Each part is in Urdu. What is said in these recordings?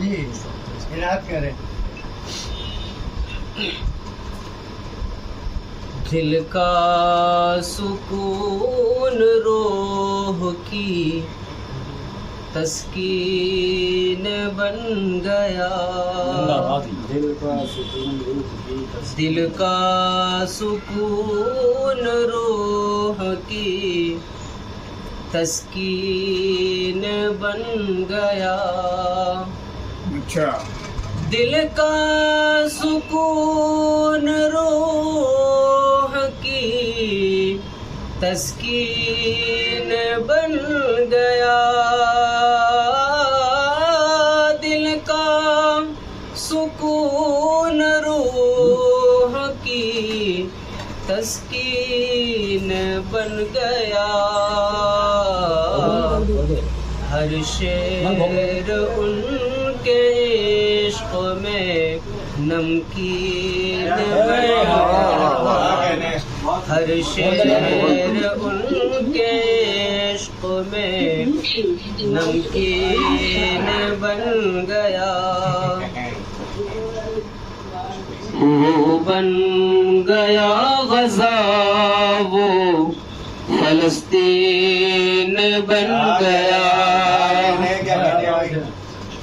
جی عنایت کریں. دل کا سکون روح کی تسکین بن گیا، دل کا سکون روح کی تسکین بن گیا، اچھا دل کا سکون روح کی تسکین بن گیا، دل کا سکون روح کی تسکین بن گیا، ہر شعر ان کے عشق میں نمکین بن گیا، ہر شعر ان کے عشق میں نمکین بن گیا، وہ بن گیا غزہ وہ فلسطین بن گیا،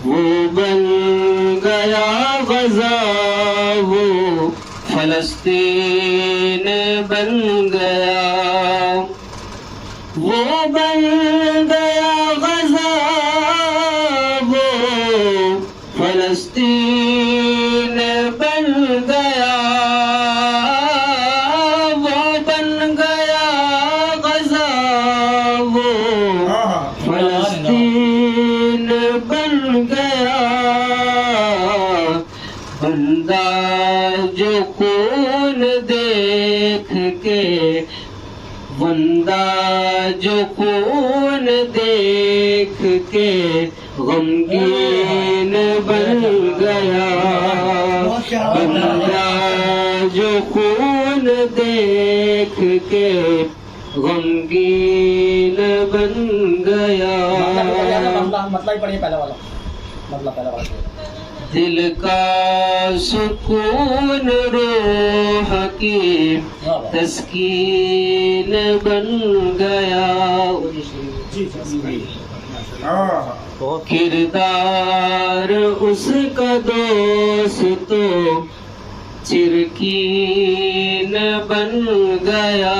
وہ بن گیا غزہ وہ فلسطین بن گیا، وہ بن گیا غزہ وہ فلسطین بن گیا، وہ بن گیا غزہ وہ فلسطین بن گیا، بندہ جو خون دیکھ کے، بندہ جو خون دیکھ کے غمگین بن گیا، بندہ جو خون دیکھ کے غمگین بن گیا، مطلب پڑھیے پہلا والا، مطلب پہلا والا دل کا سکون روح کی تسکین بن گیا، کردار اس کا دوست تو چرکین بن گیا،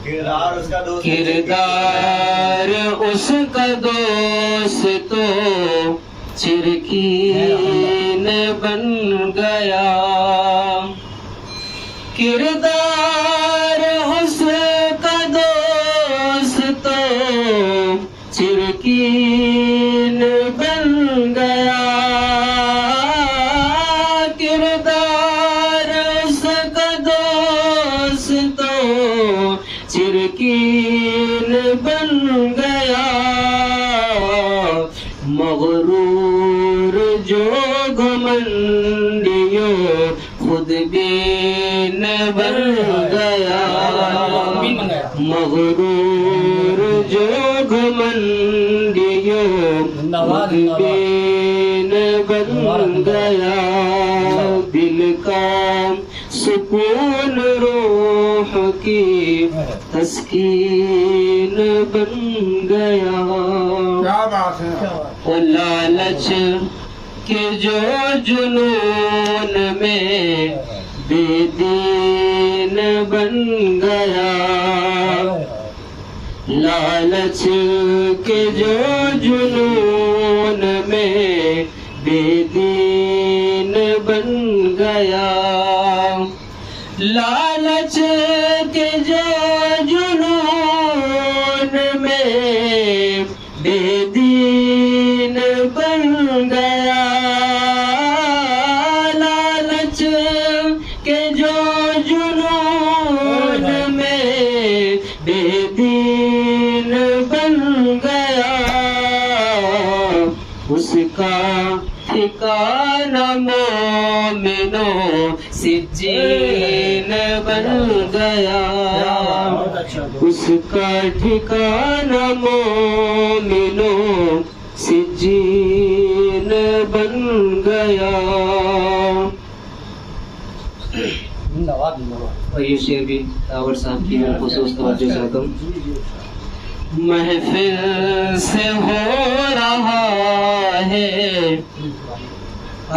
کردار اس کا دوست تو چرکین بن گیا، کردار اس کا دوست تو چرکین بن گیا، کردار اس کا دوست تو چرکین بن گیا، مغرور جو گھمنڈیوں خود بین بن گیا، مغرور جو گھمنڈیوں خود بین بن گیا، دل کا سکون روح کی تسکین بن گیا، کیا بات ہے. وہ لالچ کے جو جنون میں بے دین بن گیا، لالچ کے جو جنون میں بے دین بن گیا، لالچ کے جو جنون میں بے دین بن گیا، لالچ کے جو جنون میں بے دین بن گیا، اس کا ٹھکانہ مومنوں سجین بن گیا، اس کا ٹھکانہ مومنوں سجین بن گیا. اور یہ شعر بھی داور صاحب کی میں خصوص توجہ چاہتا ہوں. محفل سے ہو رہا ہے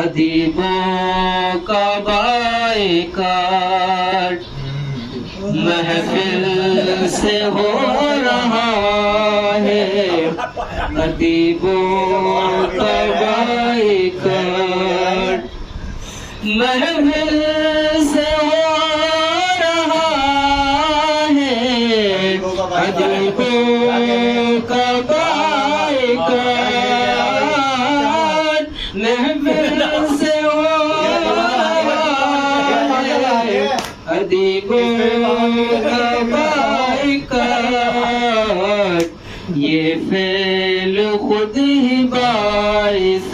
ادیبوں کا بائیکاٹ. محفل سے ہو رہا ہے ادیبوں کا بائیکاٹ. محفل سے ہو رہا ہے ادیبوں کا بائیکاٹ. محفل سے ہو رہا ہے ادیبوں کا بائیکاٹ. یہ فعل خود ہی باعث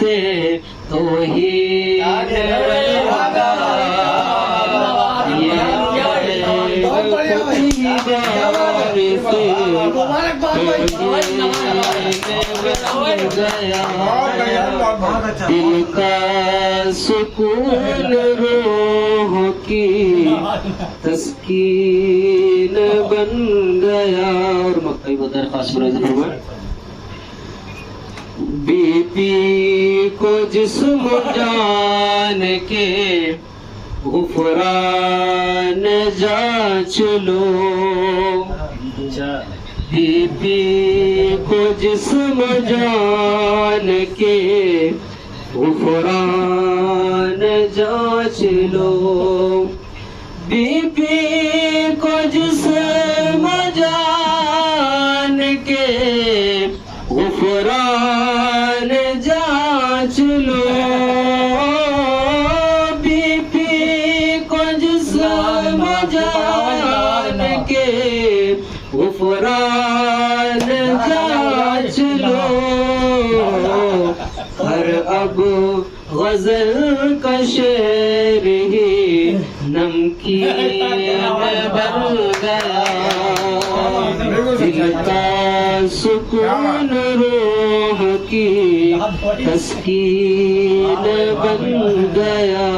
توہین بنا. یہ فعل خود ہی باعث توہین گیا. دل کا سکون روح کی تسکین بن گیا. اور مکئی کو درخواست فرمائے. بی پی کو جسم جان کے غفران جانچ لو. بی پی کو جسم جان کے غفران جانچ لو. بی پی کو جسم جان کے غفران جانچ لو. بی پی کو جسم جان کے غفران جانچ لو. ہر اب غزل کا شعر ہی نمکین بن گیا. دل کا سکون روح کی تسکین بن گیا.